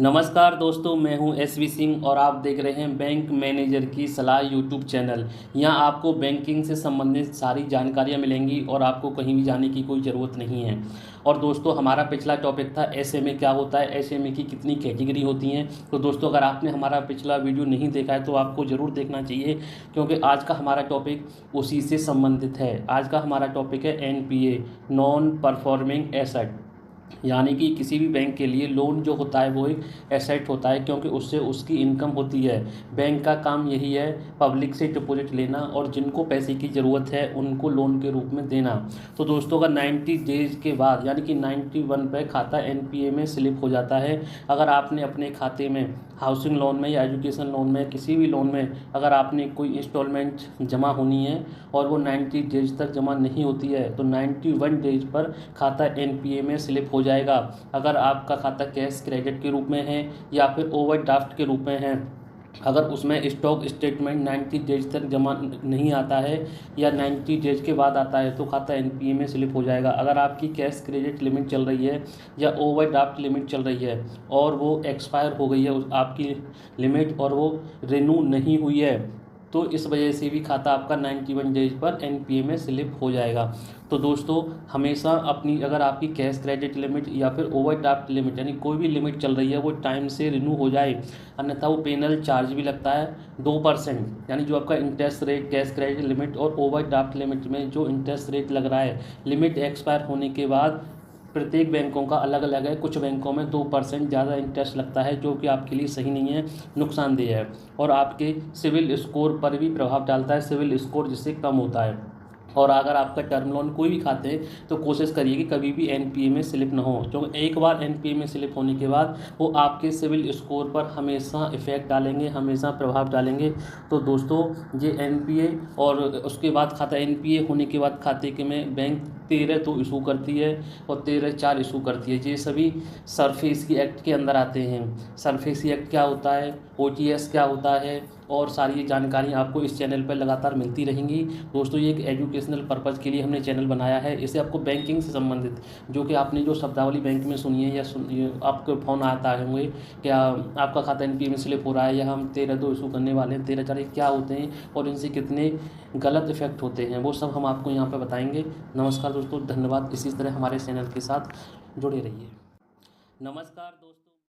नमस्कार दोस्तों, मैं हूं एसवी सिंह और आप देख रहे हैं बैंक मैनेजर की सलाह यूट्यूब चैनल। यहां आपको बैंकिंग से संबंधित सारी जानकारियां मिलेंगी और आपको कहीं भी जाने की कोई ज़रूरत नहीं है। और दोस्तों, हमारा पिछला टॉपिक था एसएमए क्या होता है, एसएमए की कितनी कैटेगरी होती हैं। तो दोस्तों, अगर आपने हमारा पिछला वीडियो नहीं देखा है तो आपको ज़रूर देखना चाहिए, क्योंकि आज का हमारा टॉपिक उसी से संबंधित है। आज का हमारा टॉपिक है एनपीए, नॉन परफॉर्मिंग एसेट। यानी कि किसी भी बैंक के लिए लोन जो होता है वो एक एसेट होता है, क्योंकि उससे उसकी इनकम होती है। बैंक का काम यही है, पब्लिक से डिपॉजिट लेना और जिनको पैसे की ज़रूरत है उनको लोन के रूप में देना। तो दोस्तों, अगर 90 डेज के बाद यानी कि 91 पे खाता एनपीए में स्लिप हो जाता है, अगर आपने अपने खाते में हाउसिंग लोन में या एजुकेशन लोन में किसी भी लोन में अगर आपने कोई इंस्टॉलमेंट जमा होनी है और वो 90 डेज तक जमा नहीं होती है, तो 91 डेज पर खाता एनपीए में स्लिप हो जाएगा। अगर आपका खाता कैश क्रेडिट के रूप में है या फिर ओवरड्राफ्ट के रूप में है, अगर उसमें स्टॉक स्टेटमेंट 90 डेज तक जमा नहीं आता है या 90 डेज के बाद आता है, तो खाता एनपीए में स्लिप हो जाएगा। अगर आपकी कैश क्रेडिट लिमिट चल रही है या ओवरड्राफ्ट लिमिट चल रही है और वो एक्सपायर हो गई है आपकी लिमिट और वो रिन्यू नहीं हुई है, तो इस वजह से भी खाता आपका 91 डेज पर एनपीए में स्लिप हो जाएगा। तो दोस्तों, हमेशा अपनी अगर आपकी कैश क्रेडिट लिमिट या फिर ओवरड्राफ्ट लिमिट यानी कोई भी लिमिट चल रही है वो टाइम से रिन्यू हो जाए, अन्यथा वो पेनल चार्ज भी लगता है 2%। यानी जो आपका interest rate cash credit limit और ओवरड्राफ्ट लिमिट में जो इंटरेस्ट रेट लग रहा है, लिमिट एक्सपायर होने के बाद प्रत्येक बैंकों का अलग अलग है। कुछ बैंकों में 2% ज़्यादा इंटरेस्ट लगता है, जो कि आपके लिए सही नहीं है, नुकसानदेह है और आपके सिविल स्कोर पर भी प्रभाव डालता है। सिविल स्कोर जिससे कम होता है। और अगर आपका टर्म लोन कोई भी खाते हैं तो कोशिश करिए कि कभी भी एनपीए में स्लिप ना हो, क्योंकि एक बार एनपीए में स्लिप होने के बाद वो आपके सिविल स्कोर पर हमेशा इफ़ेक्ट डालेंगे, हमेशा प्रभाव डालेंगे। तो दोस्तों, ये एनपीए और उसके बाद खाता एनपीए होने के बाद खाते के में बैंक 13 तो इशू करती है और 13(4) इशू करती है। ये सभी सरफेसी एक्ट के अंदर आते हैं। सरफेसी एक्ट क्या होता है, ओटीएस क्या होता है, और सारी ये जानकारी आपको इस चैनल पर लगातार मिलती रहेंगी। दोस्तों, ये एक एजुकेशनल पर्पज़ के लिए हमने चैनल बनाया है। इसे आपको बैंकिंग से संबंधित जो कि आपने जो शब्दावली बैंक में सुनी है या आपके फ़ोन आता होंगे, क्या आपका खाता एनपीए में स्लिप हो रहा है या हम 13(2) इशू करने वाले हैं, 13(4) क्या होते हैं और इनसे कितने गलत इफेक्ट होते हैं, वो सब हम आपको यहाँ पर बताएंगे। नमस्कार दोस्तों, धन्यवाद। इसी तरह हमारे चैनल के साथ जुड़े रहिए। नमस्कार दोस्तों।